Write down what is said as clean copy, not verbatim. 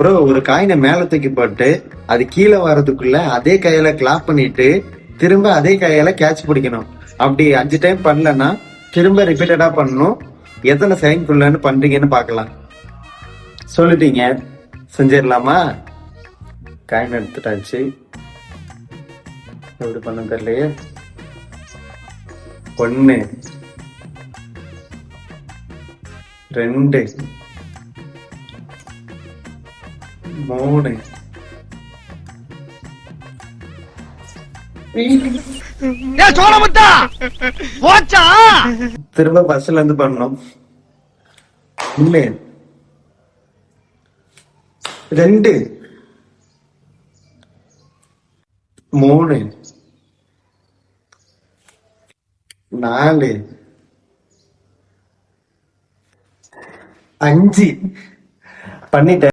Bro ஒரு காயினை மேல தூக்கி போட்டு அது கீழே வர்றதுக்குள்ள அதே கையில கிளாப் பண்ணிட்டு திரும்ப அதே கையால கேட்ச் பிடிக்கணும். அப்படி 5 டைம் பண்ணலன்னா திரும்ப ரிப்பீட்டடா பண்ணணும். எத்தனை செகண்ட்குள்ளன்னு பண்றீங்கன்னு பார்க்கலாம். சொல்லிட்டீங்க, செஞ்சிடலாமா? காயின் எடுத்துட்டாச்சு. எப்படி பண்ண தெரியலையே. 1 2 3 திரும்ப பஸ்ல இருந்து பண்ணணும். 1 2 3 4 5 பண்ணிட்டேன்.